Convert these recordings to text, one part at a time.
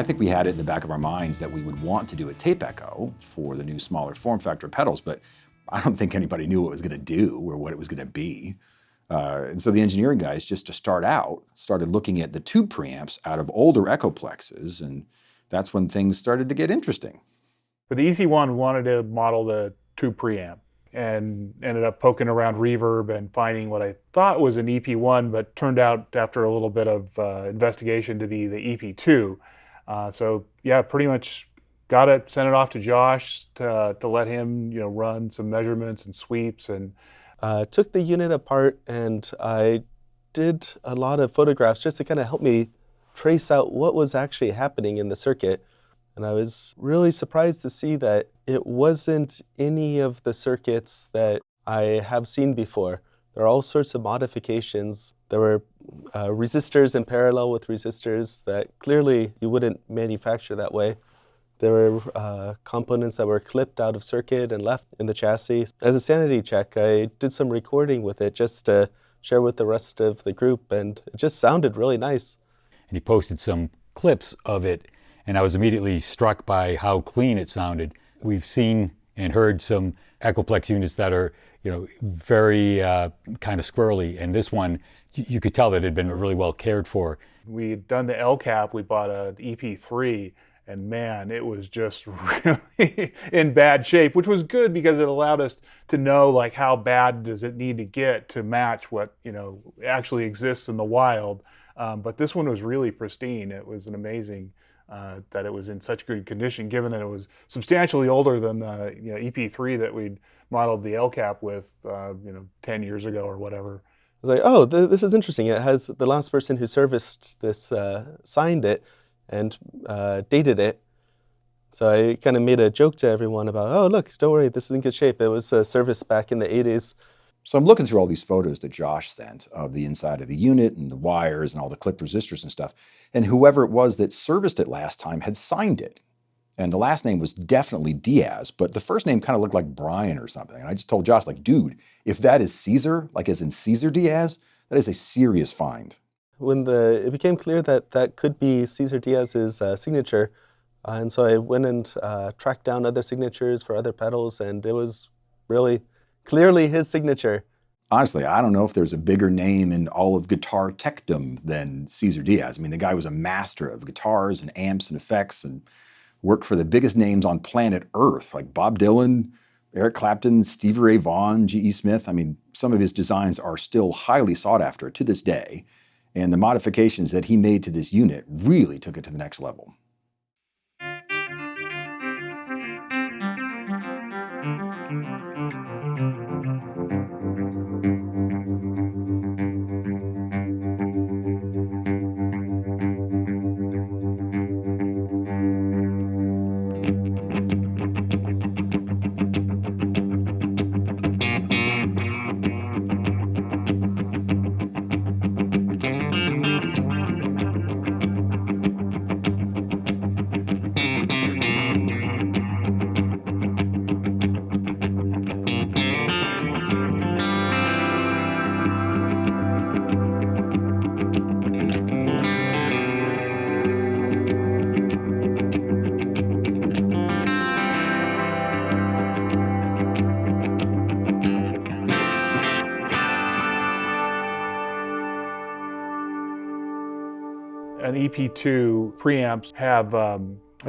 I think we had it in the back of our minds that we would want to do a tape echo for the new smaller form factor pedals, but I don't think anybody knew what it was going to do or what it was going to be. And so the engineering guys, just to start out, started looking at the tube preamps out of older Echoplexes, and that's when things started to get interesting. But the EC-1 wanted to model the tube preamp and ended up poking around reverb and finding what I thought was an EP1, but turned out after a little bit of investigation to be the EP2. So yeah, pretty much got it, sent it off to Josh to let him, run some measurements and sweeps, and took the unit apart, and I did a lot of photographs just to kind of help me trace out what was actually happening in the circuit. And I was really surprised to see that it wasn't any of the circuits that I have seen before. There are all sorts of modifications. There were resistors in parallel with resistors that clearly you wouldn't manufacture that way. There were components that were clipped out of circuit and left in the chassis. As a sanity check, I did some recording with it just to share with the rest of the group, and it just sounded really nice. And he posted some clips of it, and I was immediately struck by how clean it sounded. We've seen and heard some Echoplex units that are, very kind of squirrely, and this one, you could tell that it had been really well cared for. We had done the L cap, we bought an EP3, and man, it was just really in bad shape, which was good because it allowed us to know like how bad does it need to get to match what actually exists in the wild. But this one was really pristine. It was an amazing that it was in such good condition, given that it was substantially older than the EP3 that we'd modeled the L cap with 10 years ago or whatever. I was like, oh, this is interesting. It has the last person who serviced this signed it and dated it. So I kind of made a joke to everyone about, oh, look, don't worry, this is in good shape. It was serviced back in the 80s. So I'm looking through all these photos that Josh sent of the inside of the unit and the wires and all the clipped resistors and stuff. And whoever it was that serviced it last time had signed it. And the last name was definitely Diaz, but the first name kind of looked like Brian or something. And I just told Josh, like, dude, if that is Caesar, like as in Caesar Diaz, that is a serious find. When it became clear that that could be Cesar Diaz's signature, and so I went and tracked down other signatures for other pedals, and it was really clearly his signature. Honestly, I don't know if there's a bigger name in all of guitar techdom than Cesar Diaz. I mean, the guy was a master of guitars and amps and effects and worked for the biggest names on planet Earth, like Bob Dylan, Eric Clapton, Stevie Ray Vaughan, G.E. Smith. I mean, some of his designs are still highly sought after to this day. And the modifications that he made to this unit really took it to the next level. An EP2 preamps have a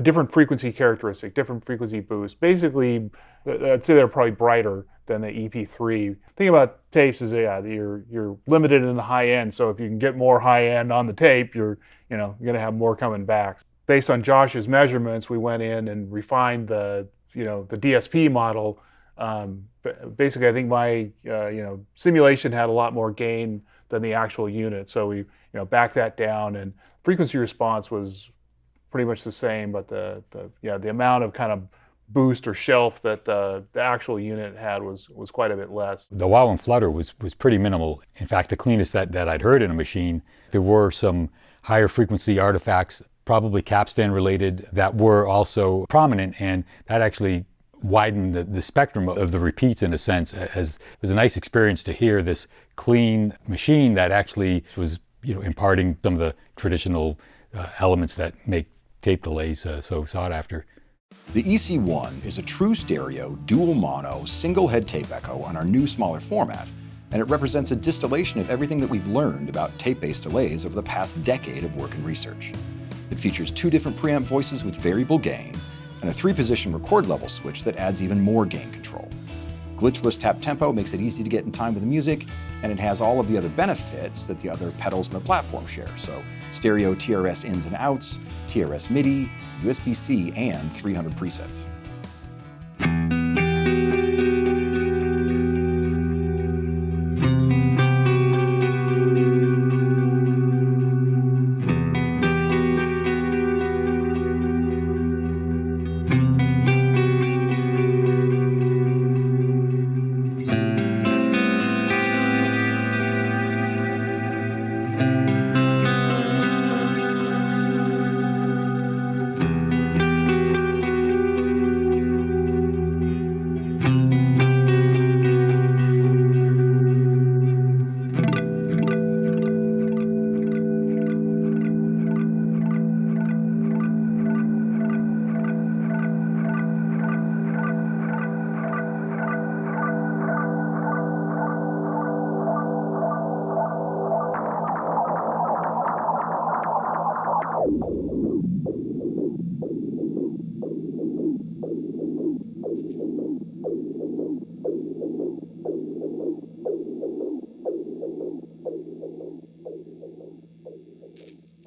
different frequency characteristic, different frequency boost. Basically, I'd say they're probably brighter than the EP3. The thing about tapes is, you're limited in the high end. So if you can get more high end on the tape, you're going to have more coming back. Based on Josh's measurements, we went in and refined the DSP model. Basically, I think my simulation had a lot more gain than the actual unit. So we backed that down, and frequency response was pretty much the same, but the amount of kind of boost or shelf that the actual unit had was quite a bit less. The wow and flutter was pretty minimal. In fact, the cleanest that I'd heard in a machine. There were some higher frequency artifacts, probably capstan related, that were also prominent, and that actually widened the spectrum of the repeats in a sense. It was a nice experience to hear this clean machine that actually was imparting some of the traditional elements that make tape delays so sought after. The EC-1 is a true stereo, dual mono, single head tape echo on our new smaller format, and it represents a distillation of everything that we've learned about tape-based delays over the past decade of work and research. It features 2 different preamp voices with variable gain, and a 3-position record level switch that adds even more gain control. Glitchless tap tempo makes it easy to get in time with the music, and it has all of the other benefits that the other pedals in the platform share. So stereo TRS ins and outs, TRS MIDI, USB-C, and 300 presets.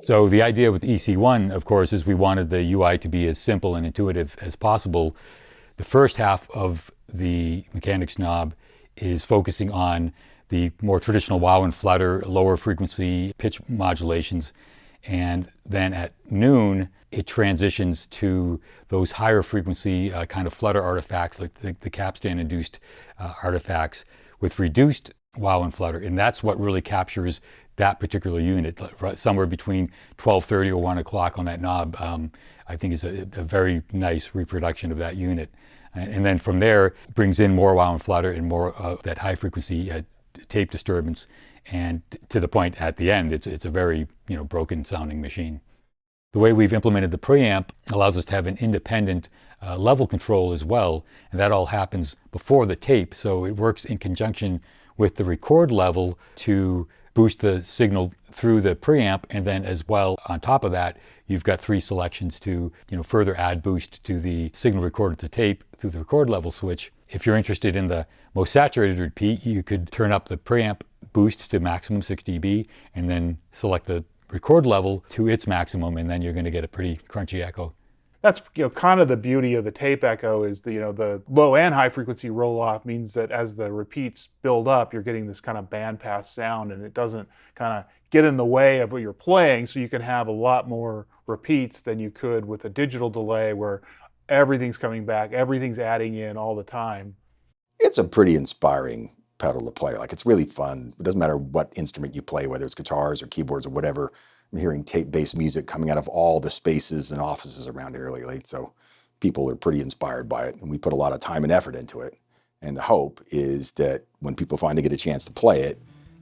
So the idea with EC-1, of course, is we wanted the UI to be as simple and intuitive as possible. The first half of the mechanics knob is focusing on the more traditional wow and flutter, lower frequency pitch modulations. And then at noon, it transitions to those higher frequency kind of flutter artifacts, like the capstan induced artifacts with reduced wow and flutter. And that's what really captures that particular unit, somewhere between 12:30 or 1 o'clock on that knob. I think is a very nice reproduction of that unit. And then from there, brings in more wow and flutter and more of that high frequency tape disturbance. And to the point at the end, it's a very broken sounding machine. The way we've implemented the preamp allows us to have an independent level control as well, and that all happens before the tape, so it works in conjunction with the record level to boost the signal through the preamp, and then as well on top of that, you've got 3 selections to further add boost to the signal recorded to tape through the record level switch. If you're interested in the most saturated repeat, you could turn up the preamp boost to maximum 6 dB, and then select the record level to its maximum, and then you're going to get a pretty crunchy echo. That's kind of the beauty of the tape echo is the low and high frequency roll off means that as the repeats build up, you're getting this kind of bandpass sound, and it doesn't kind of get in the way of what you're playing, so you can have a lot more repeats than you could with a digital delay where everything's coming back, everything's adding in all the time. It's a pretty inspiring pedal to play. Like, it's really fun. It doesn't matter what instrument you play, whether it's guitars or keyboards or whatever. I'm hearing tape-based music coming out of all the spaces and offices around here lately. So people are pretty inspired by it, and we put a lot of time and effort into it. And the hope is that when people finally get a chance to play it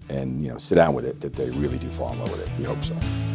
and sit down with it, that they really do fall in love with it. We hope so.